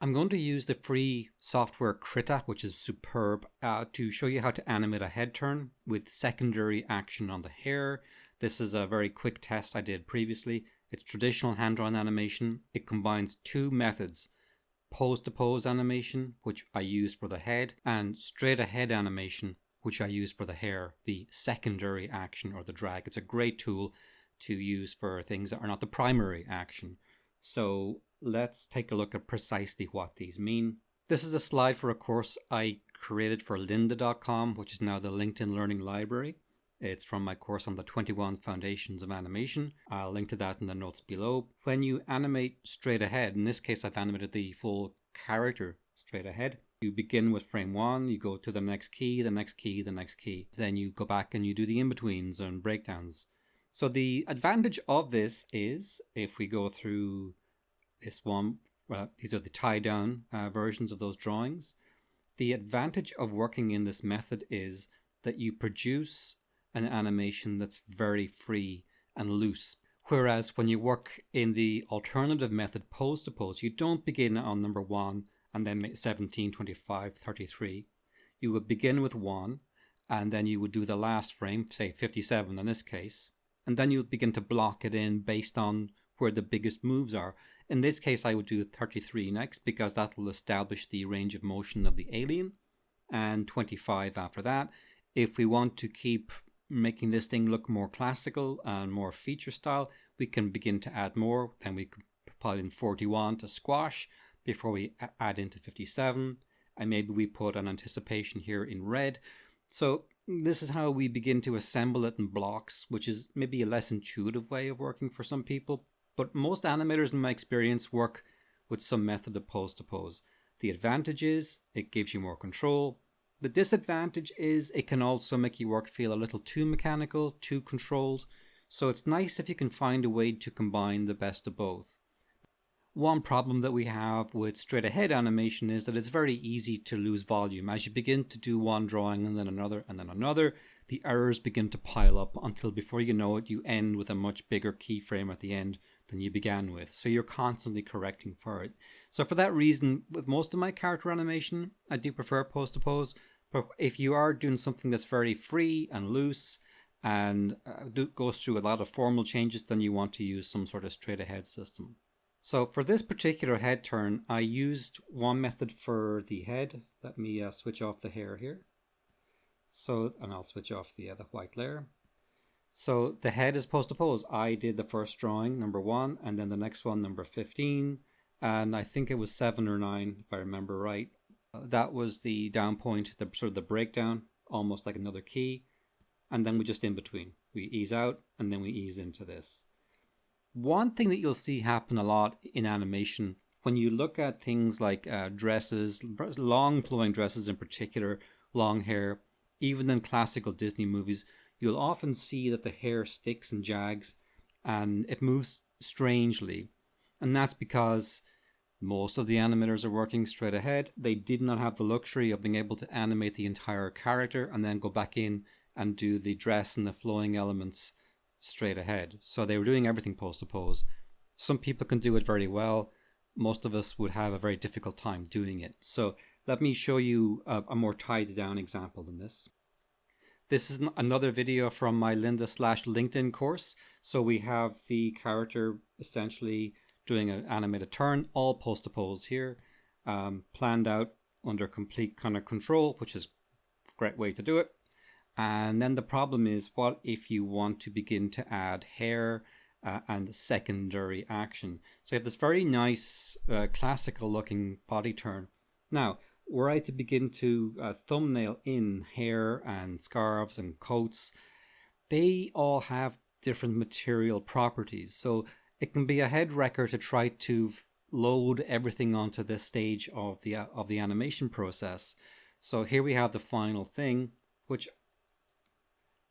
I'm going to use the free software Krita, which is superb, to show you how to animate a head turn with secondary action on the hair. This is a very quick test I did previously. It's traditional hand-drawn animation. It combines two methods: pose-to-pose animation, which I use for the head, and straight-ahead animation, which I use for the hair, the secondary action or the drag. It's a great tool to use for things that are not the primary action. So let's take a look at precisely what these mean. This is a slide for a course I created for lynda.com, which is now the LinkedIn Learning Library. It's from my course on the 21 Foundations of Animation. I'll link to that in the notes below. When you animate straight ahead, in this case I've animated the full character straight ahead. You begin with frame 1, you go to the next key, the next key, the next key. Then you go back and you do the in-betweens and breakdowns. So the advantage of this is, if we go through this one, these are the tie-down versions of those drawings. The advantage of working in this method is that you produce an animation that's very free and loose. Whereas when you work in the alternative method, pose to pose, you don't begin on number 1 and then make 17, 25, 33. You would begin with 1 and then you would do the last frame, say 57 in this case, and then you'll begin to block it in based on where the biggest moves are. In this case, I would do 33 next because that will establish the range of motion of the alien, and 25 after that. If we want to keep making this thing look more classical and more feature style, we can begin to add more. Then we could put in 41 to squash before we add into 57, and maybe we put an anticipation here in red. So this is how we begin to assemble it in blocks, which is maybe a less intuitive way of working for some people. But most animators in my experience work with some method of pose to pose. The advantage is it gives you more control. The disadvantage is it can also make your work feel a little too mechanical, too controlled. So it's nice if you can find a way to combine the best of both. One problem that we have with straight ahead animation is that it's very easy to lose volume. As you begin to do one drawing and then another, the errors begin to pile up until before you know it, you end with a much bigger keyframe at the end than you began with. So you're constantly correcting for it. So for that reason, with most of my character animation, I do prefer pose to pose. But if you are doing something that's very free and loose and goes through a lot of formal changes, then you want to use some sort of straight ahead system. So for this particular head turn, I used one method for the head. Let me switch off the hair here. And I'll switch off the white layer. So the head is pose to pose. I did the first drawing, number 1, and then the next one, number 15. And I think it was 7 or 9, if I remember right. That was the down point, the sort of the breakdown, almost like another key. And then we just in between. We ease out and then we ease into this. One thing that you'll see happen a lot in animation, when you look at things like dresses, long flowing dresses in particular, long hair, even in classical Disney movies, you'll often see that the hair sticks and jags and it moves strangely. And that's because most of the animators are working straight ahead. They did not have the luxury of being able to animate the entire character and then go back in and do the dress and the flowing elements straight ahead. So they were doing everything pose to pose. Some people can do it very well. Most of us would have a very difficult time doing it. So let me show you a more tied down example than this. This is another video from my Lynda/LinkedIn course. So we have the character essentially doing an animated turn, all pose to pose here, planned out under complete kind of control, which is a great way to do it. And then the problem is, what if you want to begin to add hair and secondary action? So you have this very nice classical looking body turn. Now, were I to begin to thumbnail in hair and scarves and coats, they all have different material properties. So it can be a head wrecker to try to load everything onto this stage of the animation process. So here we have the final thing,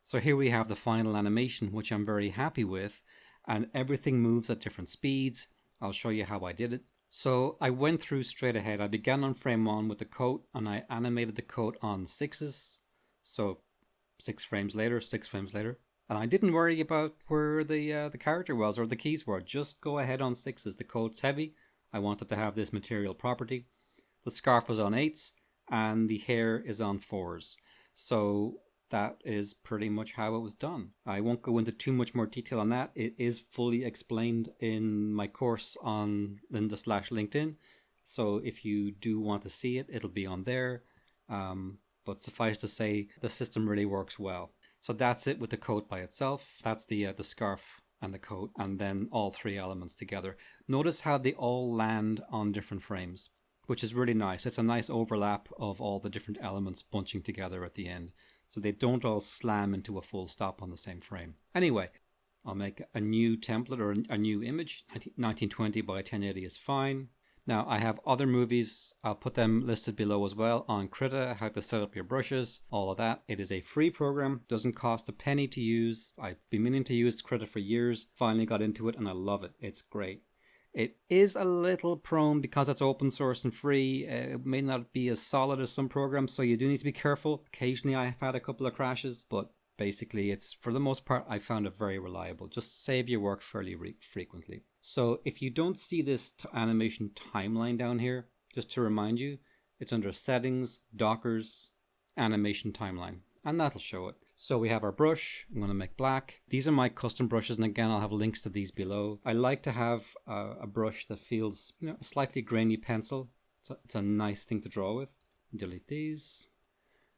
So here we have the final animation, which I'm very happy with, and everything moves at different speeds. I'll show you how I did it. So I went through straight ahead. I began on frame 1 with the coat, and I animated the coat on 6s. So 6 frames later, 6 frames later. And I didn't worry about where the character was or the keys were. Just go ahead on 6s. The coat's heavy. I wanted to have this material property. The scarf was on 8s and the hair is on 4s. So that is pretty much how it was done. I won't go into too much more detail on that. It is fully explained in my course on Lynda/LinkedIn. So if you do want to see it, it'll be on there. But suffice to say, the system really works well. So that's it with the coat by itself. That's the scarf and the coat, and then all 3 elements together. Notice how they all land on different frames, which is really nice. It's a nice overlap of all the different elements bunching together at the end, so they don't all slam into a full stop on the same frame. Anyway, I'll make a new template or a new image. 1920 by 1080 is fine. Now I have other movies, I'll put them listed below as well on Krita, how to set up your brushes, all of that. It is a free program, doesn't cost a penny to use. I've been meaning to use Krita for years, finally got into it and I love it. It's great. It is a little prone because it's open source and free. It may not be as solid as some programs, so you do need to be careful. Occasionally I have had a couple of crashes, but basically it's, for the most part, I found it very reliable. Just save your work fairly frequently. So if you don't see this animation timeline down here, just to remind you, it's under Settings, Dockers, Animation Timeline, and that'll show it. So we have our brush. I'm going to make black. These are my custom brushes, and again, I'll have links to these below. I like to have a brush that feels, a slightly grainy pencil. It's a nice thing to draw with. Delete these.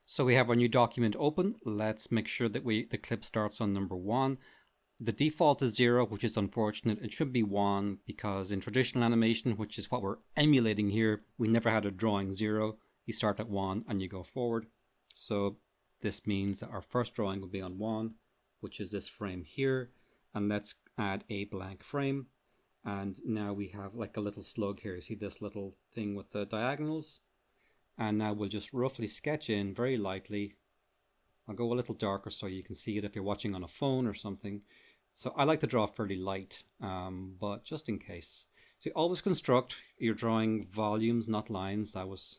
So we have our new document open. Let's make sure that the clip starts on number 1. The default is 0, which is unfortunate. It should be 1 because in traditional animation, which is what we're emulating here, we never had a drawing 0. You start at 1 and you go forward. So this means that our first drawing will be on 1, which is this frame here. And let's add a blank frame. And now we have like a little slug here. You see this little thing with the diagonals? And now we'll just roughly sketch in very lightly. I'll go a little darker so you can see it if you're watching on a phone or something. So I like to draw fairly light, but just in case. So you always construct, you're drawing volumes, not lines. That was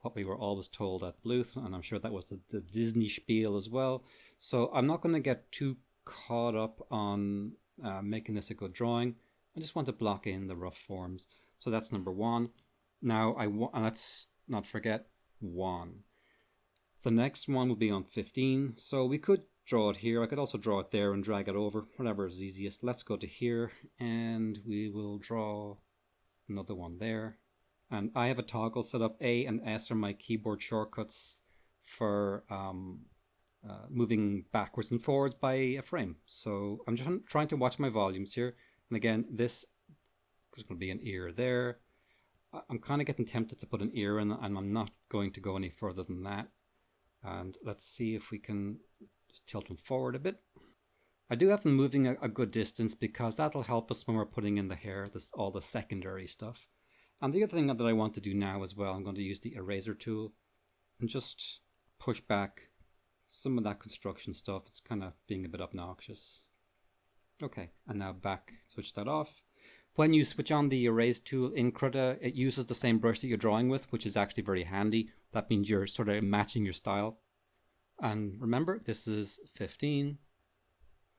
what we were always told at Bluth, and I'm sure that was the Disney spiel as well. So I'm not going to get too caught up on making this a good drawing. I just want to block in the rough forms. So that's number 1. Now and let's not forget 1. The next one will be on 15. So we could draw it here. I could also draw it there and drag it over, whatever is easiest. Let's go to here and we will draw another one there. And I have a toggle set up. A and S are my keyboard shortcuts for moving backwards and forwards by a frame. So I'm just trying to watch my volumes here. And again, this is going to be an ear there. I'm kind of getting tempted to put an ear in, and I'm not going to go any further than that. And let's see if we can just tilt them forward a bit. I do have them moving a good distance because that'll help us when we're putting in the hair, all the secondary stuff. And the other thing that I want to do now as well, I'm going to use the eraser tool and just push back some of that construction stuff. It's kind of being a bit obnoxious. Okay, and now back, switch that off. When you switch on the erase tool in Krita, it uses the same brush that you're drawing with, which is actually very handy. That means you're sort of matching your style. And remember, this is 15.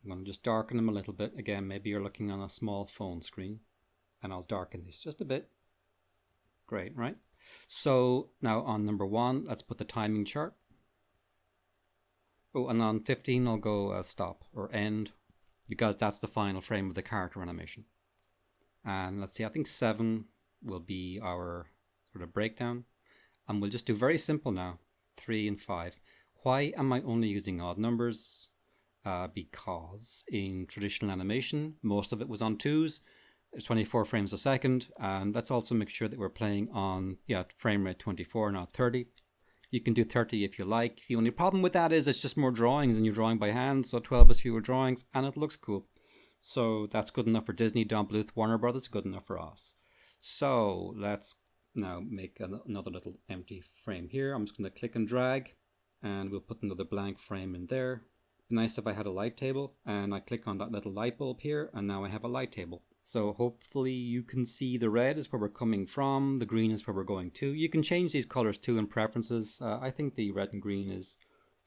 I'm going to just darken them a little bit. Again, maybe you're looking on a small phone screen. And I'll darken this just a bit. Great, right? So now on number 1, let's put the timing chart. Oh, and on 15, I'll go stop or end, because that's the final frame of the character animation. And let's see, I think 7 will be our sort of breakdown. And we'll just do very simple now, 3 and 5. Why am I only using odd numbers? Because in traditional animation, most of it was on 2s, 24 frames a second. And let's also make sure that we're playing on frame rate 24, not 30. You can do 30 if you like. The only problem with that is it's just more drawings and you're drawing by hand. So 12 is fewer drawings and it looks cool. So that's good enough for Disney, Don Bluth, Warner Brothers, good enough for us. So let's now make another little empty frame here. I'm just going to click and drag and we'll put another blank frame in there. Be nice if I had a light table, and I click on that little light bulb here and now I have a light table. So hopefully you can see the red is where we're coming from, the green is where we're going to. You can change these colors too in preferences. I think the red and green is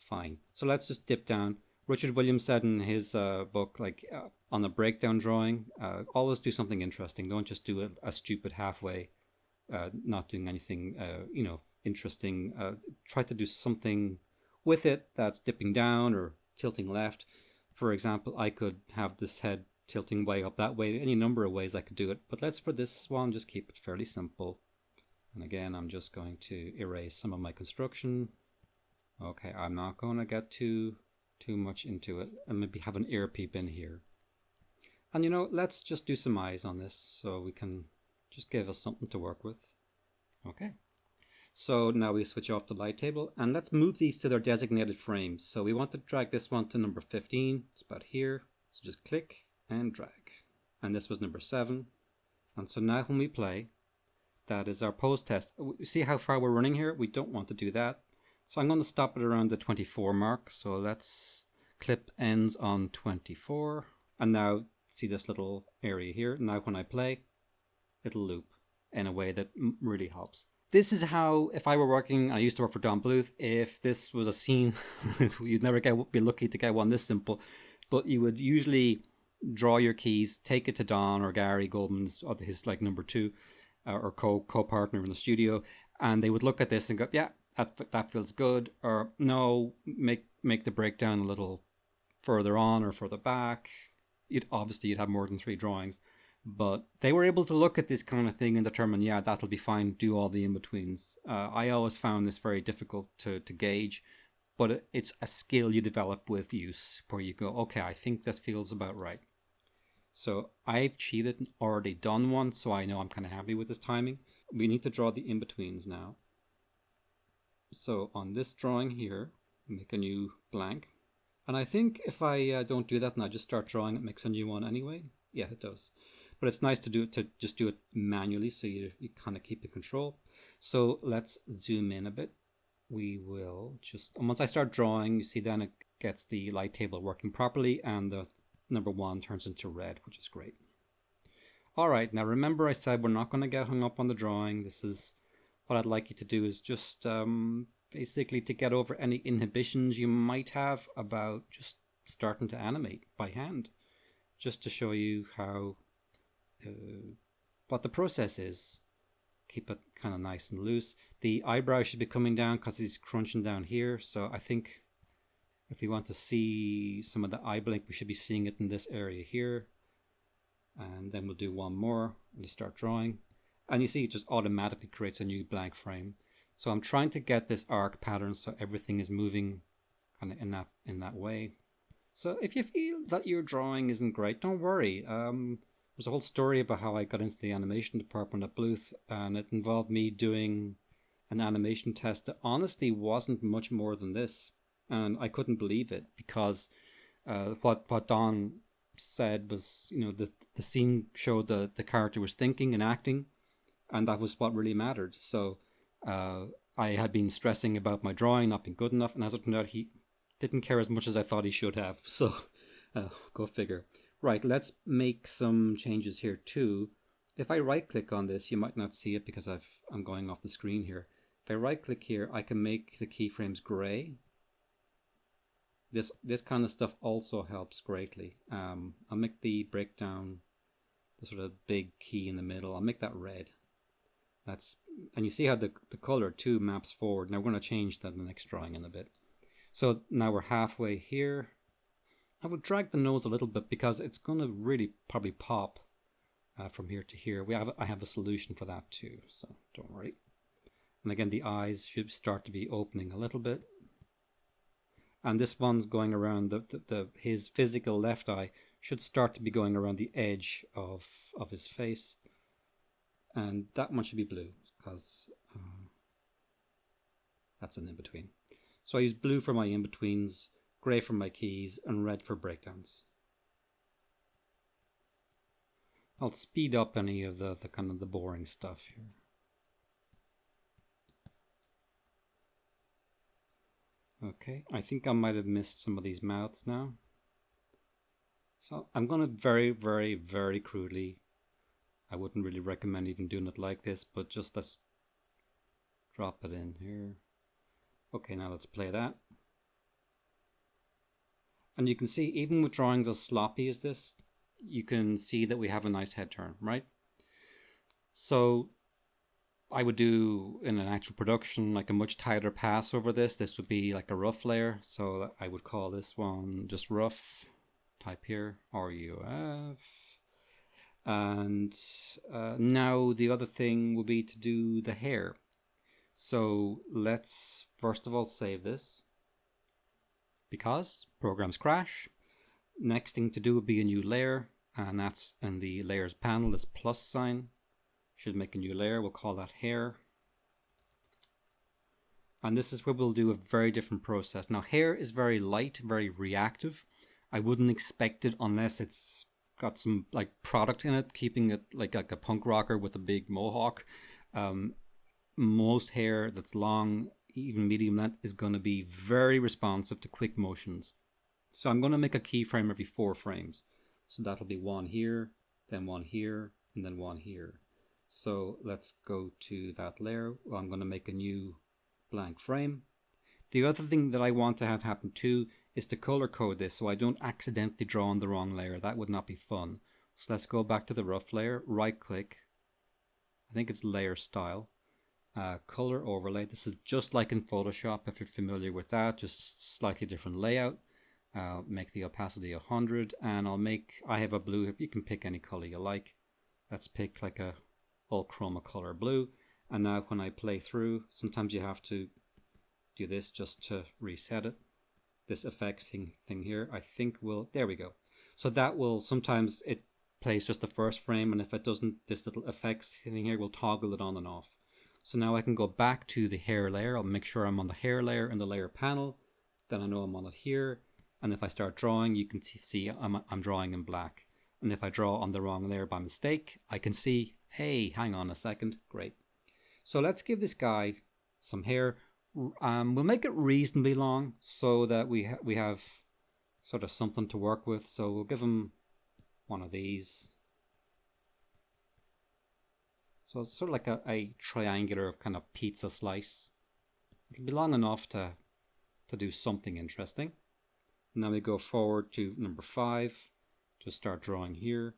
fine. So let's just dip down. Richard Williams said in his book, like on a breakdown drawing, always do something interesting. Don't just do a stupid halfway, not doing anything, interesting. Try to do something with it that's dipping down or tilting left. For example, I could have this head tilting way up that way. Any number of ways I could do it. But let's, for this one, just keep it fairly simple. And again, I'm just going to erase some of my construction. Okay, I'm not going to get too much into it, and maybe have an ear peep in here. And let's just do some eyes on this so we can just give us something to work with. Okay, so now we switch off the light table, and let's move these to their designated frames. So we want to drag this one to number 15. It's about here. So just click and drag. And this was number 7. And so now when we play, that is our pose test. See how far we're running here? We don't want to do that. So I'm going to stop it around the 24 mark. So let's clip ends on 24. And now see this little area here. Now when I play, it'll loop in a way that really helps. This is how, if I were working, I used to work for Don Bluth, if this was a scene, you'd never be lucky to get one this simple, but you would usually draw your keys, take it to Don or Gary Goldman's, or his like number 2, or co-partner in the studio, and they would look at this and go, yeah, that feels good, or no, make the breakdown a little further on or further back. You'd have more than 3 drawings, but they were able to look at this kind of thing and determine, yeah, that'll be fine, do all the in-betweens. I always found this very difficult to gauge, but it's a skill you develop with use, where you go, okay, I think that feels about right. So I've cheated and already done one, so I know I'm kind of happy with this timing. We need to draw the in-betweens now. So on this drawing here, make a new blank. And I think if I don't do that and I just start drawing, it makes a new one anyway. Yeah, it does. But it's nice to just do it manually, so you kind of keep in control. So let's zoom in a bit. We will just, and once I start drawing, you see then it gets the light table working properly, and the number 1 turns into red, which is great. All right, now remember I said we're not going to get hung up on the drawing. This is what I'd like you to do, is just basically to get over any inhibitions you might have about just starting to animate by hand, just to show you how what the process is. Keep it kind of nice and loose. The eyebrow should be coming down because he's crunching down here, so I think if you want to see some of the eye blink, we should be seeing it in this area here. And then we'll do one more and start drawing, and you see it just automatically creates a new blank frame. So I'm trying to get this arc pattern so everything is moving kind of in that way. So if you feel that your drawing isn't great, don't worry. There's a whole story about how I got into the animation department at Bluth, and it involved me doing an animation test that honestly wasn't much more than this. And I couldn't believe it, because what Don said was, the scene showed the character was thinking and acting, and that was what really mattered. So I had been stressing about my drawing not being good enough, and as it turned out, he didn't care as much as I thought he should have. So go figure. Right, let's make some changes here too. If I right click on this, you might not see it because I'm going off the screen here. If I right click here, I can make the keyframes gray. This kind of stuff also helps greatly. I'll make the breakdown, the sort of big key in the middle, I'll make that red. And you see how the color too maps forward. Now we're going to change that in the next drawing in a bit. So now we're halfway here. I would drag the nose a little bit because it's going to really probably pop from here to here. I have a solution for that too, so don't worry. And again, the eyes should start to be opening a little bit. And this one's going around his physical left eye should start to be going around the edge of his face. And that one should be blue because that's an in-between. So I use blue for my in-betweens, grey for my keys, and red for breakdowns. I'll speed up any of the kind of the boring stuff here. Okay, I think I might have missed some of these mouths now. So I'm going to very, very, very crudely, I wouldn't really recommend even doing it like this, but just let's drop it in here. Okay, now let's play that. And you can see, even with drawings as sloppy as this, you can see that we have a nice head turn, right? So I would do in an actual production like a much tighter pass over this. This would be like a rough layer. So I would call this one just rough. Type here RUF. And now the other thing would be to do the hair. So let's first of all save this, because programs crash. Next thing to do would be a new layer, and that's in the layers panel, this plus sign. Should make a new layer, we'll call that hair. And this is where we'll do a very different process. Now hair is very light, very reactive. I wouldn't expect it unless it's got some like product in it, keeping it like a punk rocker with a big mohawk. Most hair that's long, even medium length, is going to be very responsive to quick motions. So I'm going to make a keyframe every 4 frames. So that'll be one here, then one here, and then one here. So let's go to that layer. Well, I'm going to make a new blank frame. The other thing that I want to have happen too is to color code this so I don't accidentally draw on the wrong layer. That would not be fun. So let's go back to the rough layer, right click. I think it's layer style. Color overlay. This is just like in Photoshop if you're familiar with that, just slightly different layout. Make the opacity 100, and I have a blue. You can pick any color you like. Let's pick like a all chroma color blue. And now when I play through, sometimes you have to do this just to reset it. This effects thing here, I think there we go. So that will, sometimes it plays just the first frame, and if it doesn't, this little effects thing here will toggle it on and off. So now I can go back to the hair layer. I'll make sure I'm on the hair layer in the layer panel. Then I know I'm on it here. And if I start drawing, you can see I'm drawing in black. And if I draw on the wrong layer by mistake, I can see, hey, hang on a second. Great. So let's give this guy some hair. We'll make it reasonably long so that we have sort of something to work with. So we'll give him one of these. So it's sort of like a triangular kind of pizza slice. It'll be long enough to do something interesting. Now we go forward to number 5. Just start drawing here.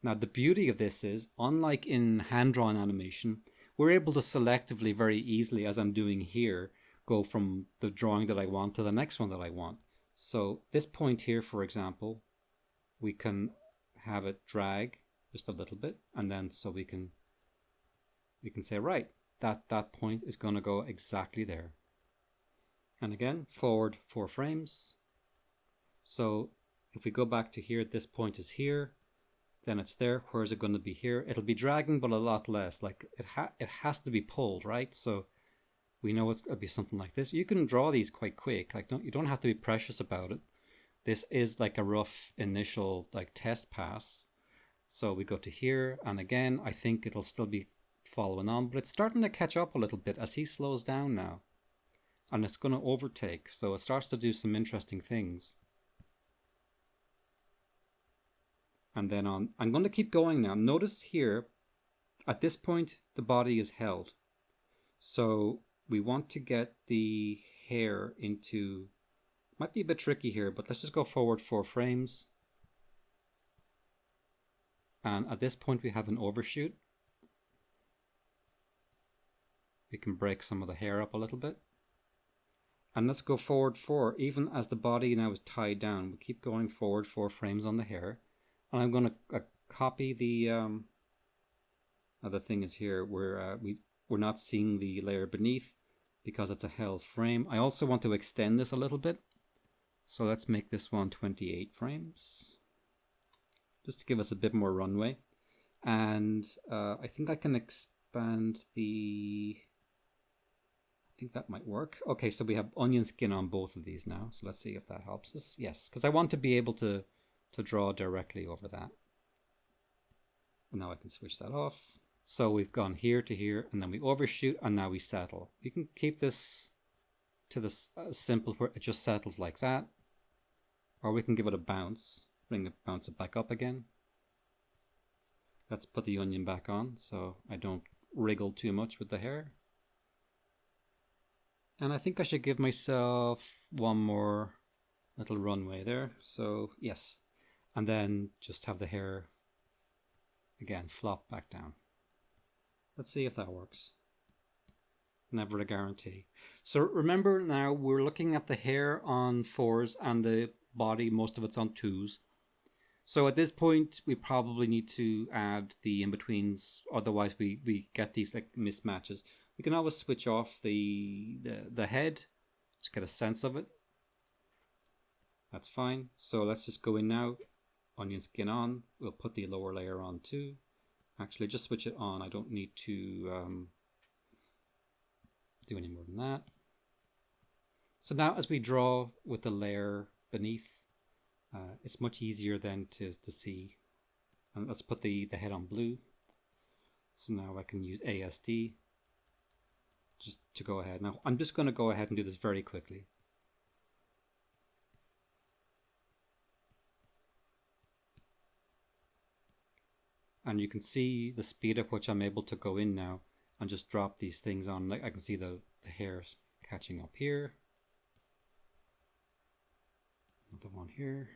Now the beauty of this is, unlike in hand-drawn animation, we're able to selectively, very easily, as I'm doing here, go from the drawing that I want to the next one that I want. So this point here, for example, we can have it drag just a little bit, and then so we can say, right, that point is going to go exactly there. And again, forward 4 frames. So if we go back to here, this point is here, then it's there. Where is it going to be here? It'll be dragging, but a lot less. Like it has to be pulled, right? So we know it's going to be something like this. You can draw these quite quick. Like you don't have to be precious about it. This is like a rough initial like test pass. So we go to here, and again, I think it'll still be following on, but it's starting to catch up a little bit as he slows down now. And it's going to overtake. So it starts to do some interesting things. And then I'm going to keep going now. Notice here, at this point, the body is held. So we want to get the hair into, might be a bit tricky here, but let's just go forward 4 frames. And at this point, we have an overshoot. We can break some of the hair up a little bit. And let's go forward 4, even as the body now is tied down. We keep going forward 4 frames on the hair. And I'm going to copy the other thing is here where we're not seeing the layer beneath because it's a held frame. I also want to extend this a little bit. So let's make this one 28 frames. Just to give us a bit more runway. And I think I can expand the... I think that might work. Okay, so we have onion skin on both of these now. So let's see if that helps us. Yes, because I want to be able to draw directly over that. And now I can switch that off. So we've gone here to here, and then we overshoot, and now we settle. You can keep this to the simple where it just settles like that. Or we can give it a bounce, bounce it back up again. Let's put the onion back on so I don't wriggle too much with the hair. And I think I should give myself one more little runway there. So yes, and then just have the hair again flop back down. Let's see if that works. Never a guarantee. So remember now we're looking at the hair on 4s and the body, most of it's on 2s. So at this point we probably need to add the in-betweens, otherwise we get these like mismatches. We can always switch off the head to get a sense of it. That's fine. So let's just go in now. Onion skin on. We'll put the lower layer on too. Actually, just switch it on. I don't need to do any more than that. So now as we draw with the layer beneath, it's much easier then to see. And let's put the head on blue. So now I can use ASD just to go ahead. Now I'm just going to go ahead and do this very quickly. And you can see the speed at which I'm able to go in now and just drop these things on. I can see the hairs catching up here. Another one here.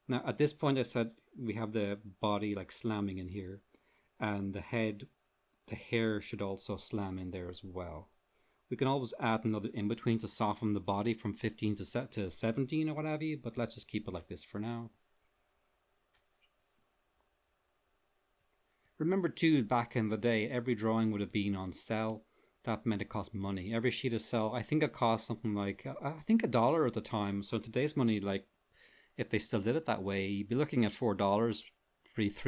Now at this point I said we have the body like slamming in here, and the head, the hair should also slam in there as well. We can always add another in between to soften the body from 15 to 17 or what have you, but let's just keep it like this for now. Remember too, back in the day, every drawing would have been on cell. That meant it cost money. Every sheet of cell, I think it cost something like, I think $1 at the time. So in today's money, like, if they still did it that way, you'd be looking at $4, €3,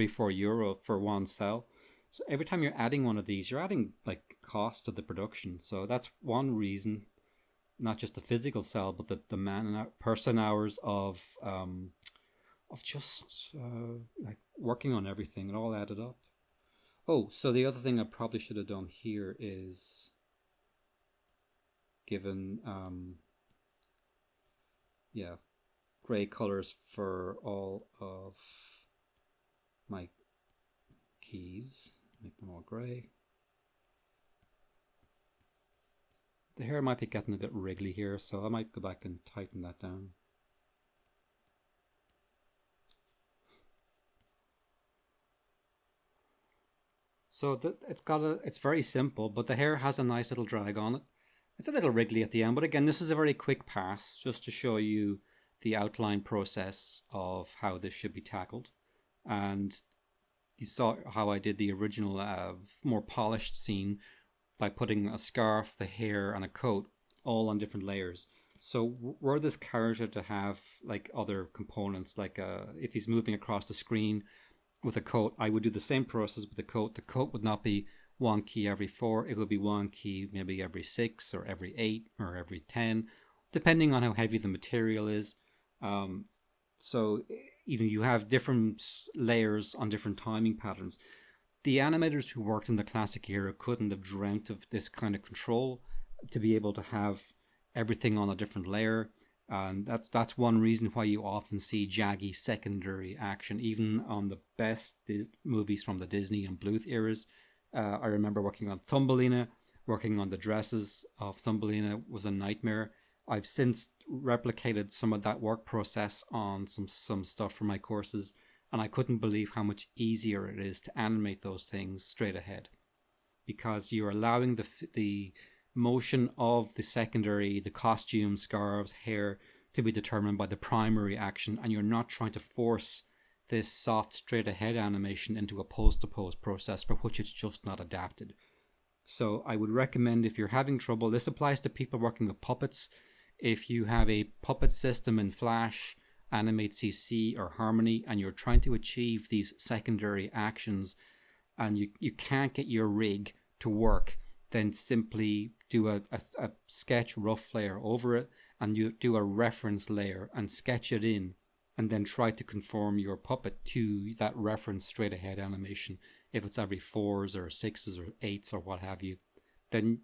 €4 for one cell. So every time you're adding one of these, you're adding like cost to the production. So that's one reason, not just the physical cell, but the person hours of just like working on everything. It all added up. Oh, so the other thing I probably should have done here is given, gray colors for all of my keys. Make them all gray. The hair might be getting a bit wriggly here, so I might go back and tighten that down. So it's very simple, but the hair has a nice little drag on it. It's a little wriggly at the end, but again, this is a very quick pass just to show you the outline process of how this should be tackled. And you saw how I did the original more polished scene by putting a scarf, the hair, and a coat all on different layers. So were this character to have like other components, like if he's moving across the screen with a coat, I would do the same process with the coat. The coat would not be one key every 4. It would be one key maybe every 6 or every 8 or every 10, depending on how heavy the material is. So you have different layers on different timing patterns. The animators who worked in the classic era couldn't have dreamt of this kind of control, to be able to have everything on a different layer. And that's one reason why you often see jaggy secondary action, even on the best movies from the Disney and Bluth eras. I remember working on Thumbelina. Working on the dresses of Thumbelina was a nightmare. I've since replicated some of that work process on some stuff for my courses, and I couldn't believe how much easier it is to animate those things straight ahead, because you're allowing the motion of the secondary, the costume, scarves, hair, to be determined by the primary action, and you're not trying to force this soft straight ahead animation into a post to post process for which it's just not adapted. So I would recommend, if you're having trouble, this applies to people working with puppets. If you have a puppet system in Flash, Animate CC, or Harmony, and you're trying to achieve these secondary actions and you can't get your rig to work, then simply do a sketch rough layer over it, and you do a reference layer and sketch it in, and then try to conform your puppet to that reference straight ahead animation. If it's every 4s or 6s or 8s or what have you, then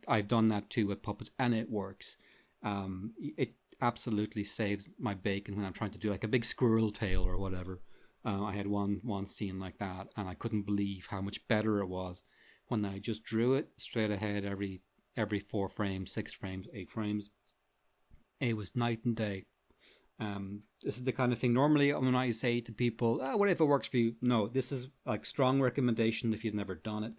I've done that too with puppets, and it works. It absolutely saves my bacon when I'm trying to do like a big squirrel tail or whatever. I had one scene like that, and I couldn't believe how much better it was when I just drew it straight ahead every 4 frames, 6 frames, 8 frames. It was night and day. This is the kind of thing normally when I say to people, what if it works for you? No, this is like strong recommendation if you've never done it,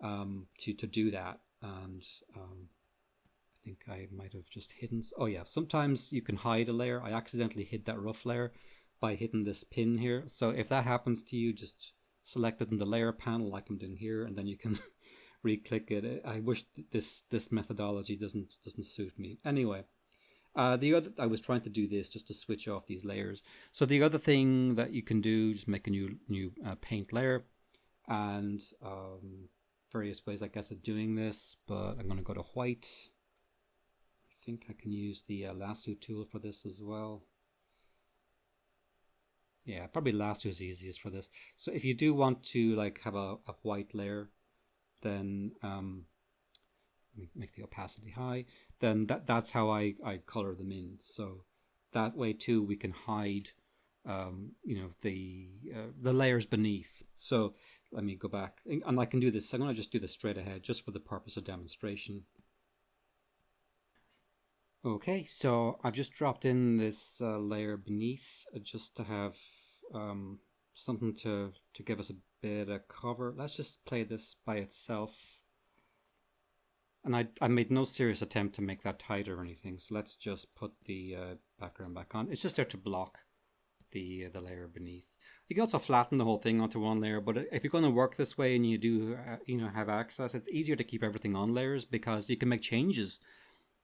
to do that. And I think I might have just hidden. Oh yeah, sometimes you can hide a layer. I accidentally hid that rough layer by hitting this pin here. So if that happens to you, just select it in the layer panel like I'm doing here, and then you can re-click it. I wish this methodology doesn't suit me. Anyway, the other, I was trying to do this just to switch off these layers. So the other thing that you can do, just make a new paint layer, and various ways I guess of doing this, but I'm going to go to white. I think I can use the lasso tool for this as well. Yeah, probably lasso is easiest for this. So if you do want to like have a white layer, then make the opacity high, then that's how I color them in. So that way too we can hide the layers beneath. So let me go back, and I can do this. I'm going to just do this straight ahead just for the purpose of demonstration. Okay, so I've just dropped in this layer beneath just to have something to give us a bit of cover. Let's just play this by itself. And I made no serious attempt to make that tighter or anything. So let's just put the background back on. It's just there to block the layer beneath. You can also flatten the whole thing onto one layer, but if you're going to work this way and you do have access, it's easier to keep everything on layers because you can make changes.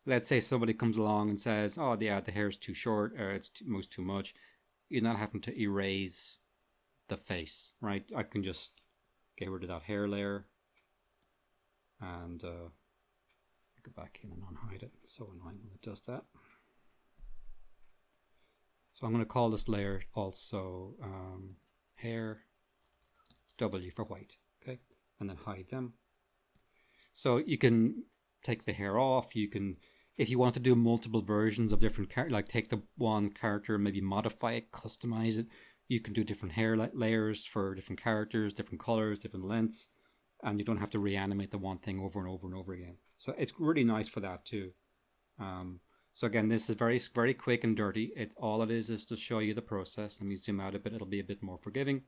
Let's say somebody comes along and says, oh yeah, the hair is too short or it's too much. You're not having to erase the face, right? I can just get rid of that hair layer and go back in and unhide it. It's so annoying when it does that. So I'm going to call this layer also hair W for white, okay? And then hide them. So you can take the hair off. You can, if you want to do multiple versions of different characters, like take the one character, maybe modify it, customize it. You can do different hair layers for different characters, different colors, different lengths, and you don't have to reanimate the one thing over and over and over again. So it's really nice for that too. So again, this is very, very quick and dirty. All it is to show you the process. Let me zoom out a bit. It'll be a bit more forgiving.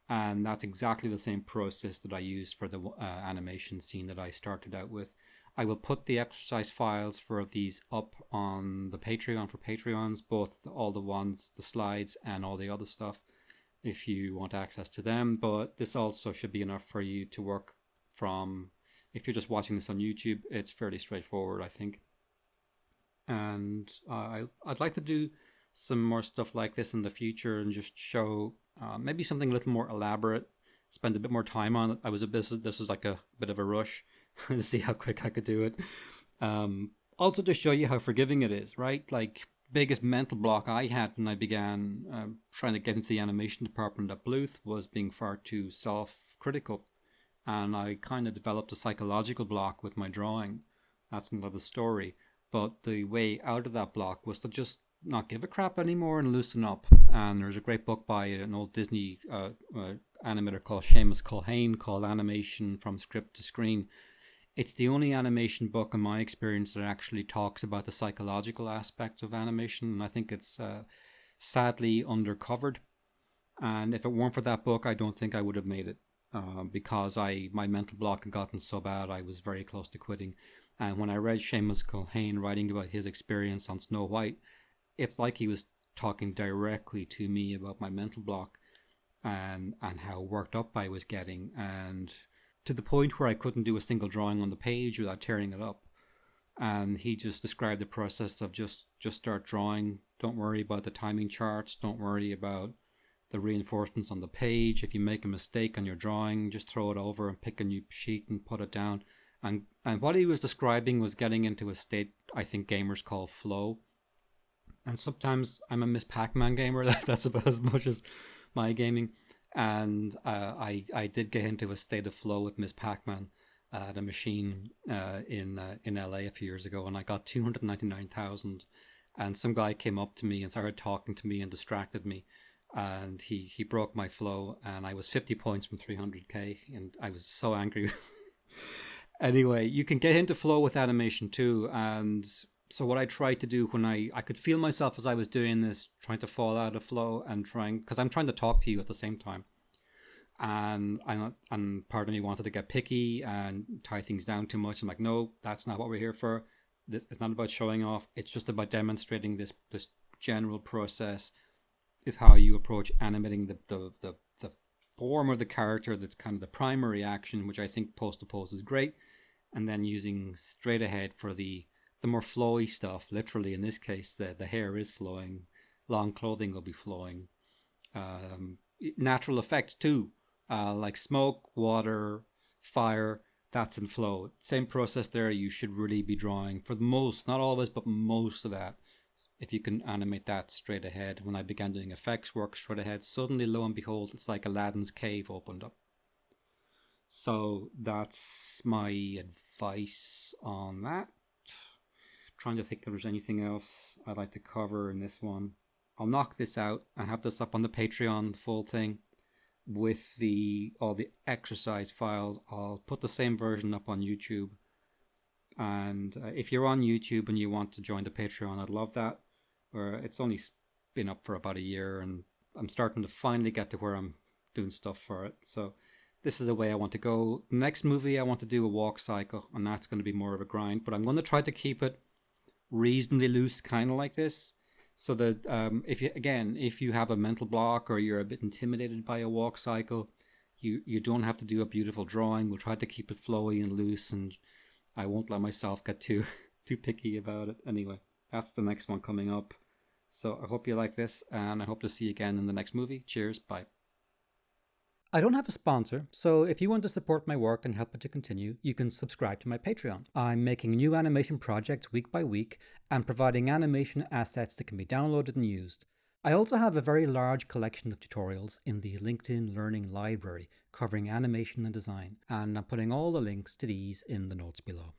And that's exactly the same process that I used for the animation scene that I started out with. I will put the exercise files for these up on the Patreon for Patreons, both all the ones, the slides and all the other stuff, if you want access to them. But this also should be enough for you to work from. If you're just watching this on YouTube, it's fairly straightforward, I think. And I'd like to do some more stuff like this in the future and just show maybe something a little more elaborate, spend a bit more time on it. This was like a bit of a rush to see how quick I could do it. Also to show you how forgiving it is, right? Like, biggest mental block I had when I began trying to get into the animation department at Bluth was being far too self-critical. And I kind of developed a psychological block with my drawing. That's another story. But the way out of that block was to just not give a crap anymore and loosen up. And there's a great book by an old Disney animator called Seamus Culhane called Animation from Script to Screen. It's the only animation book in my experience that actually talks about the psychological aspect of animation. And I think it's sadly undercovered. And if it weren't for that book, I don't think I would have made it. Because my mental block had gotten so bad, I was very close to quitting. And when I read Seamus Culhane writing about his experience on Snow White, it's like he was talking directly to me about my mental block and how worked up I was getting, and to the point where I couldn't do a single drawing on the page without tearing it up. And he just described the process of just start drawing. Don't worry about the timing charts. Don't worry about the reinforcements on the page. If you make a mistake on your drawing, just throw it over and pick a new sheet and put it down. And what he was describing was getting into a state I think gamers call flow. And sometimes I'm a Miss Pac-Man gamer. That's about as much as my gaming. And I did get into a state of flow with Miss Pac-Man at a machine in LA a few years ago, and I got 299,000. And some guy came up to me and started talking to me and distracted me. And he broke my flow, and I was 50 points from 300k, and I was so angry. Anyway, you can get into flow with animation too, and So what I tried to do when I could feel myself as I was doing this, trying to fall out of flow and trying, because I'm trying to talk to you at the same time. And part of me wanted to get picky and tie things down too much. I'm like, no, that's not what we're here for. This it's not about showing off. It's just about demonstrating this general process of how you approach animating the form of the character. That's kind of the primary action, which I think pose to pose is great, and then using straight ahead for the more flowy stuff. Literally, in this case, the hair is flowing. Long clothing will be flowing. Um, Natural effects too, like smoke, water, fire. That's in flow. Same process there. You should really be drawing for the most, not always, but most of that. If you can animate that straight ahead. When I began doing effects work straight ahead, suddenly, lo and behold, it's like Aladdin's cave opened up. So that's my advice on that. Trying to think if there's anything else I'd like to cover in this one. I'll knock this out. I have this up on the Patreon, the full thing, with the all the exercise files. I'll put the same version up on YouTube. And if you're on YouTube and you want to join the Patreon, I'd love that. Or it's only been up for about a year, and I'm starting to finally get to where I'm doing stuff for it. So this is the way I want to go. Next movie, I want to do a walk cycle, and that's going to be more of a grind. But I'm going to try to keep it reasonably loose, kind of like this, so that if you have a mental block or you're a bit intimidated by a walk cycle, you don't have to do a beautiful drawing. We'll try to keep it flowy and loose, and I won't let myself get too too picky about it. Anyway, that's the next one coming up. So I hope you like this, and I hope to see you again in the next movie. Cheers, bye. I don't have a sponsor, so if you want to support my work and help it to continue, you can subscribe to my Patreon. I'm making new animation projects week by week and providing animation assets that can be downloaded and used. I also have a very large collection of tutorials in the LinkedIn Learning Library covering animation and design, and I'm putting all the links to these in the notes below.